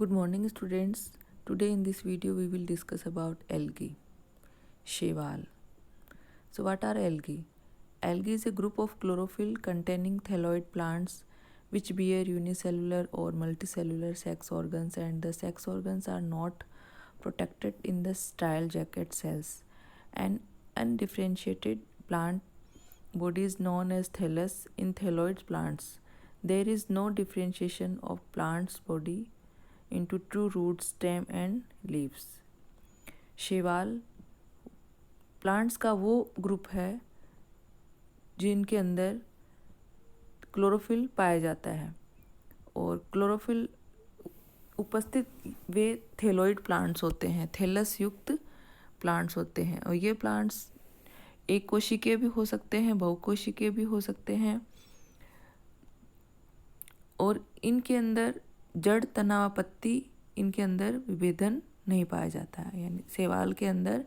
Good morning, students. Today in this video we will discuss about algae, shewal. So what are algae? Algae is a group of chlorophyll containing thalloid plants which bear unicellular or multicellular sex organs, and the sex organs are not protected in the style jacket cells. An undifferentiated plant body is known as thallus in thalloid plants. There is no differentiation of plant's body into true root, stem and leaves. शैवाल plants का वो group है जिनके अंदर chlorophyll पाया जाता है, और क्लोरोफिल उपस्थित वे थैलोइड प्लांट्स होते हैं, थैलस युक्त प्लांट्स होते हैं। और ये प्लांट्स एक कोशिकीय भी हो सकते हैं, बहुकोशिकीय भी हो सकते हैं, और इनके अंदर जड़, तना व पत्ती, इनके अंदर विभेदन नहीं पाया जाता है। यानी शैवाल के अंदर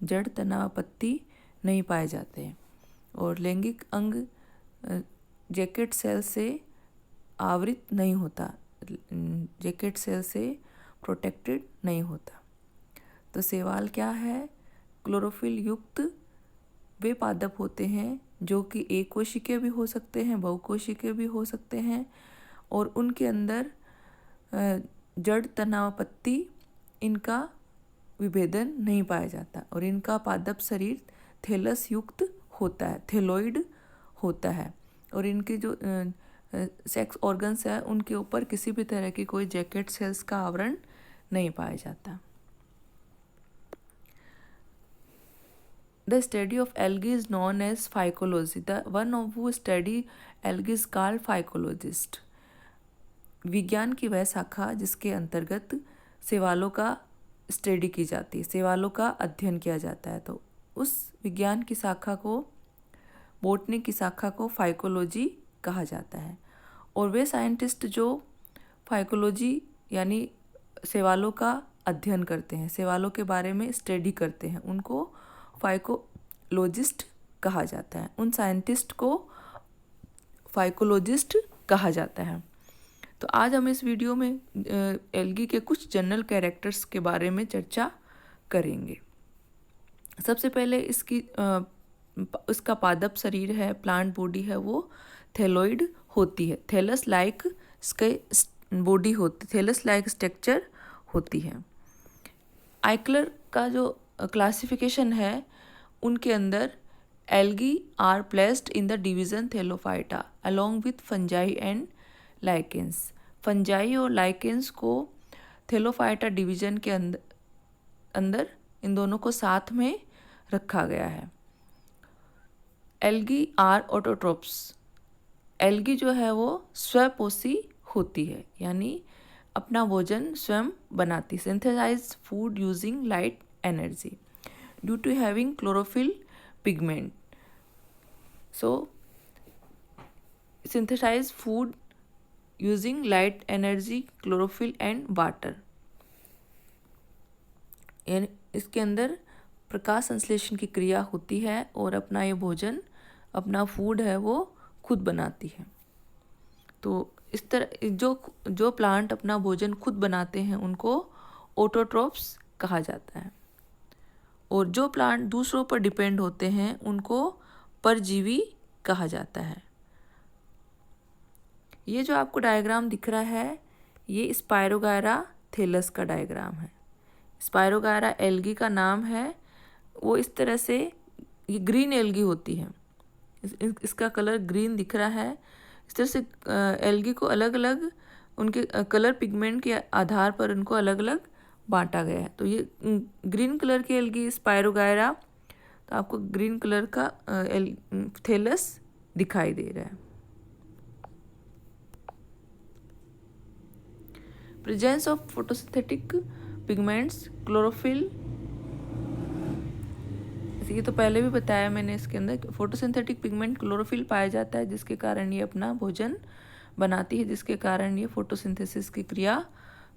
जड़, तना व पत्ती नहीं पाए जाते हैं, और लैंगिक अंग जैकेट सेल से आवृत नहीं होता, जैकेट सेल से प्रोटेक्टेड नहीं होता। तो शैवाल क्या है? क्लोरोफिल युक्त वे पादप होते हैं जो कि एक कोशिकीय भी हो सकते हैं, बहुकोशिकीय भी हो सकते हैं, और उनके अंदर जड़, तना व पत्ती, इनका विभेदन नहीं पाया जाता, और इनका पादप शरीर थैलस युक्त होता है, थैलोइड होता है, और इनके जो सेक्स ऑर्गन्स है उनके ऊपर किसी भी तरह की कोई जैकेट सेल्स का आवरण नहीं पाया जाता। The study of algae is known as phycology. The one of who study algae is called phycologist. विज्ञान की वह शाखा जिसके अंतर्गत शैवालों का स्टडी की जाती है, शैवालों का अध्ययन किया जाता है, तो उस विज्ञान की शाखा को, बोटनी की शाखा को फाइकोलॉजी कहा जाता है। और वे साइंटिस्ट जो फाइकोलॉजी यानी शैवालों का अध्ययन करते हैं, शैवालों के बारे में स्टडी करते हैं, उनको फाइकोलॉजिस्ट कहा जाता है। उन साइंटिस्ट को फाइकोलॉजिस्ट कहा जाता है। तो आज हम इस वीडियो में एल्गी के कुछ जनरल कैरेक्टर्स के बारे में चर्चा करेंगे। सबसे पहले इसका पादप शरीर है, प्लांट बॉडी है, वो थैलोइड होती है, थैलस लाइक बॉडी होती, थैलस लाइक स्ट्रक्चर होती है। आइकलर का जो क्लासिफिकेशन है उनके अंदर algae are placed in the division Thallophyta along with fungi and lichens. Fungi और लाइकेंस को थैलोफाइटा डिवीजन के अंदर इन दोनों को साथ में रखा गया है। Algae are autotrophs. एल्गी जो है वो स्वपोषी होती है, यानी अपना भोजन स्वयं बनाती, synthesize food using light energy due to having chlorophyll pigment. So synthesize food using light energy, chlorophyll and water. यानी इसके अंदर प्रकाश संश्लेषण की क्रिया होती है और अपना ये भोजन, अपना फूड है वो खुद बनाती है। तो इस तरह जो प्लांट अपना भोजन खुद बनाते हैं उनको ऑटोट्रोप्स कहा जाता है, और जो प्लांट दूसरों पर डिपेंड होते हैं उनको परजीवी कहा जाता है। ये जो आपको डायग्राम दिख रहा है ये स्पायरोगायरा थैलस का डायग्राम है। स्पायरोगायरा एल्गी का नाम है, वो इस तरह से, ये ग्रीन एल्गी होती है, इसका कलर ग्रीन दिख रहा है। इस तरह से एल्गी को अलग अलग उनके कलर पिगमेंट के आधार पर उनको अलग अलग बांटा गया है। तो ये ग्रीन कलर की एल्गी स्पायरोगायरा, तो आपको ग्रीन कलर का थैलस दिखाई दे रहा है। Presence of photosynthetic pigments, chlorophyll, ये तो पहले भी बताया मैंने। इसके अंदर फोटोसिंथेटिक पिगमेंट क्लोरोफिल पाया जाता है जिसके कारण ये अपना भोजन बनाती है, जिसके कारण ये फोटोसिंथेसिस की क्रिया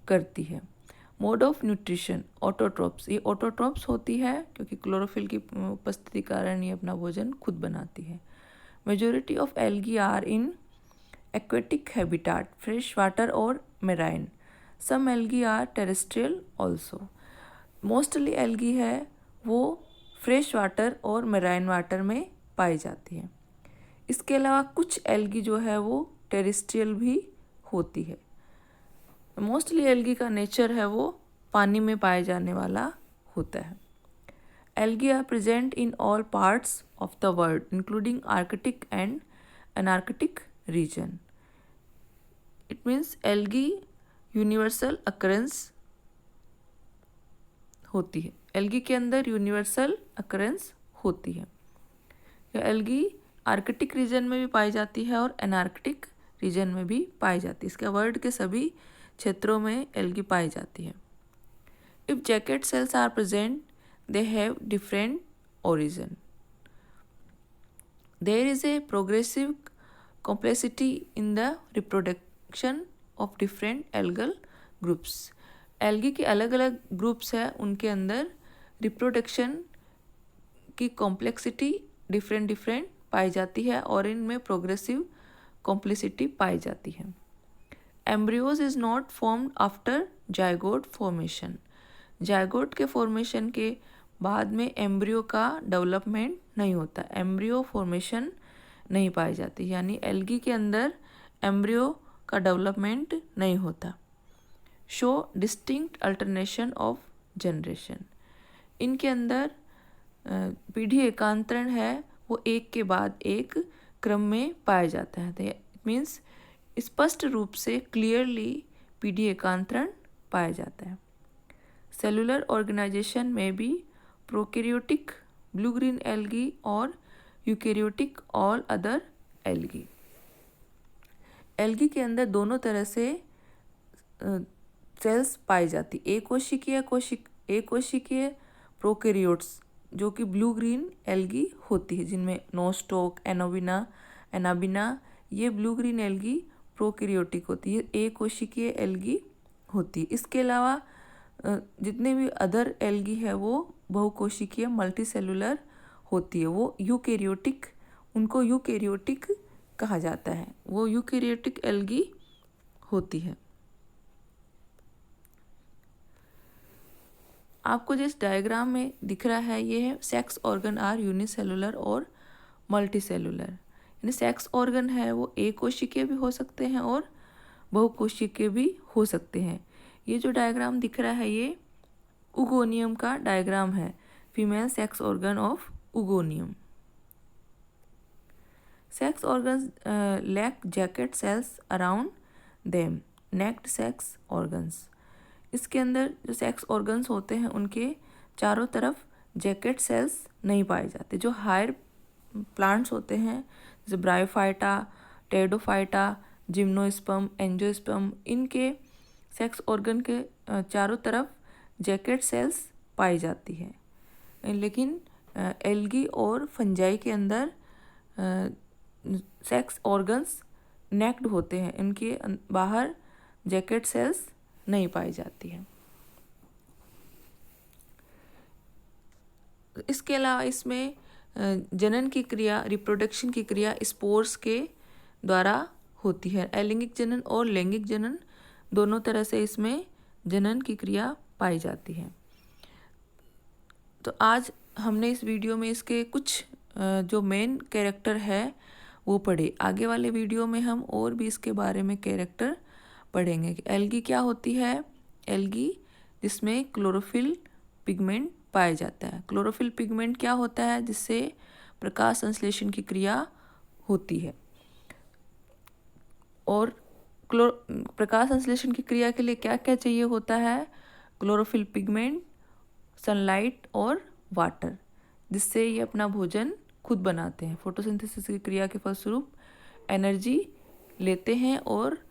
करती है। मोड ऑफ न्यूट्रिशन, ऑटोट्रोप्स, ये ऑटोट्रोप्स होती है क्योंकि क्लोरोफिल की उपस्थिति कारण ये अपना भोजन खुद बनाती है। Majority of algae are in aquatic habitat, fresh water और marine. Some algae are terrestrial also. Mostly algae है वो फ्रेश वाटर और मेराइन वाटर में पाई जाती है। इसके अलावा कुछ एल्गी जो है वो टेरेस्ट्रियल भी होती है। मोस्टली एल्गी का नेचर है वो पानी में पाए जाने वाला होता है। Algae are present in all parts of the world including Arctic and Antarctic region. It means algae universal occurrence होती है। एल्गी के अंदर यूनिवर्सल अकरेंस होती है। यह एल्गी आर्कटिक रीजन में भी पाई जाती है और एनार्कटिक रीजन में भी पाई जाती है। इसके वर्ल्ड के सभी क्षेत्रों में एल्गी पाई जाती है। If jacket cells are present they have different origin. There is a progressive complexity in the reproduction of different algal groups. Algae के अलग अलग ग्रुप्स हैं, उनके अंदर रिप्रोडक्शन की कॉम्प्लेक्सिटी डिफरेंट पाई जाती है और इनमें प्रोग्रेसिव कॉम्प्लेक्सिटी पाई जाती है। Embryos is not formed after zygote formation. Zygote के फॉर्मेशन के बाद में एम्ब्रियो का डेवलपमेंट नहीं होता, एम्ब्रियो फॉर्मेशन नहीं पाई जाती, यानी एल्गी के अंदर एम्ब्रियो का डेवलपमेंट नहीं होता। Show distinct alternation of generation. इनके अंदर पीढ़ी एकांतरण है वो एक के बाद एक क्रम में पाया जाता है। इट मीन्स स्पष्ट रूप से क्लियरली पीढ़ी एकांतरण पाया जाता है। सेलुलर ऑर्गेनाइजेशन में भी प्रोकैरियोटिक ब्लू ग्रीन एल्गी और eukaryotic all other algae. Algae के अंदर दोनों तरह से सेल्स पाई जाती, एक कोशिकीय प्रोकैरियोट्स जो कि ब्लू ग्रीन एल्गी होती है, जिनमें नोस्टॉक, एनाबिना ये ब्लू ग्रीन एल्गी प्रोकैरियोटिक होती है, एक कोशिकीय एल्गी होती है। इसके अलावा जितने भी अदर एल्गी है वो बहुकोशिकीय मल्टी सेलुलर होती है, वो यूकैरियोटिक, उनको यूकैरियोटिक कहा जाता है, वो यूकैरियोटिक एल्गी होती है। आपको जिस डायग्राम में दिख रहा है ये है सेक्स ऑर्गन आर यूनिसेलुलर और मल्टी सेलुलर। यानी सेक्स ऑर्गन है वो एक कोशिकीय भी हो सकते हैं और बहुकोशिकीय भी हो सकते हैं। ये जो डायग्राम दिख रहा है ये उगोनियम का डायग्राम है, female sex organ of oogonium. Sex organs lack jacket cells around them, naked sex organs. इसके अंदर जो सेक्स ऑर्गन्स होते हैं उनके चारों तरफ जैकेट सेल्स नहीं पाए जाते। जो हायर प्लांट्स होते हैं जैसे ब्रायोफाइटा, टेरिडोफाइटा, जिम्नोस्पर्म, एंजियोस्पर्म, इनके सेक्स ऑर्गन के चारों तरफ जैकेट सेल्स पाई जाती है। लेकिन एल्गी और फंजाई के अंदर सेक्स ऑर्गन्स नेक्ड होते हैं, इनके बाहर जैकेट सेल्स नहीं पाई जाती है। इसके अलावा इसमें जनन की क्रिया, रिप्रोडक्शन की क्रिया स्पोर्स के द्वारा होती है। अलैंगिक जनन और लैंगिक जनन दोनों तरह से इसमें जनन की क्रिया पाई जाती है। तो आज हमने इस वीडियो में इसके कुछ जो मेन कैरेक्टर है वो पढ़े। आगे वाले वीडियो में हम और भी इसके बारे में कैरेक्टर पढ़ेंगे कि एल्गी क्या होती है। एल्गी जिसमें क्लोरोफिल पिगमेंट पाया जाता है। क्लोरोफिल पिगमेंट क्या होता है, जिससे प्रकाश संश्लेषण की क्रिया होती है। और प्रकाश संश्लेषण की क्रिया के लिए क्या क्या चाहिए होता है, क्लोरोफिल पिगमेंट, सनलाइट और वाटर, जिससे ये अपना भोजन खुद बनाते हैं। फोटोसिंथेसिस की क्रिया के फलस्वरूप एनर्जी लेते हैं और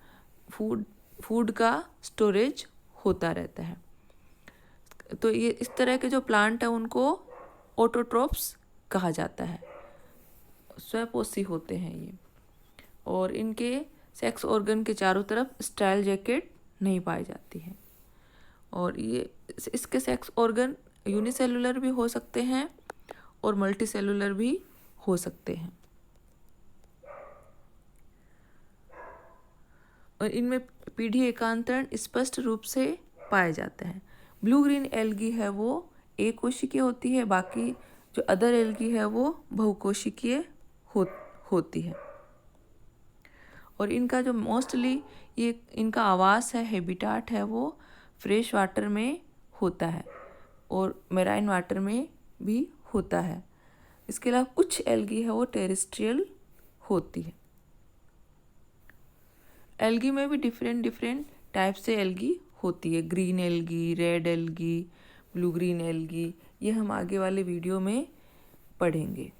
फूड का स्टोरेज होता रहता है। तो ये इस तरह के जो प्लांट है उनको ऑटोट्रोप्स कहा जाता है, स्वपोषी होते हैं ये। और इनके सेक्स ऑर्गन के चारों तरफ स्टाइल जैकेट नहीं पाई जाती है। और ये इसके सेक्स ऑर्गन यूनिसेलुलर भी हो सकते हैं और मल्टी सेलुलर भी हो सकते हैं। और इनमें पीढ़ी एकांतरण स्पष्ट रूप से पाए जाते हैं। ब्लू ग्रीन एल्गी है वो एक कोशिकीय होती है, बाकी जो अदर एल्गी है वो बहुकोशिकीय होती है। और इनका जो मोस्टली ये इनका आवास है, हैबिटाट है, वो फ्रेश वाटर में होता है और मेराइन वाटर में भी होता है। इसके अलावा कुछ एल्गी है वो टेरेस्ट्रियल होती है। एल्गी में भी डिफरेंट टाइप से एल्गी होती है, green algae, red algae, blue green algae, ये हम आगे वाले वीडियो में पढ़ेंगे।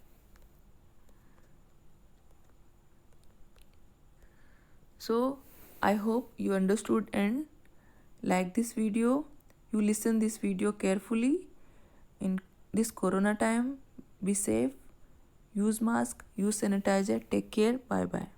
So I hope you understood and like this video. You listen this video carefully in this corona time. Be safe, use mask, use sanitizer, take care, bye bye.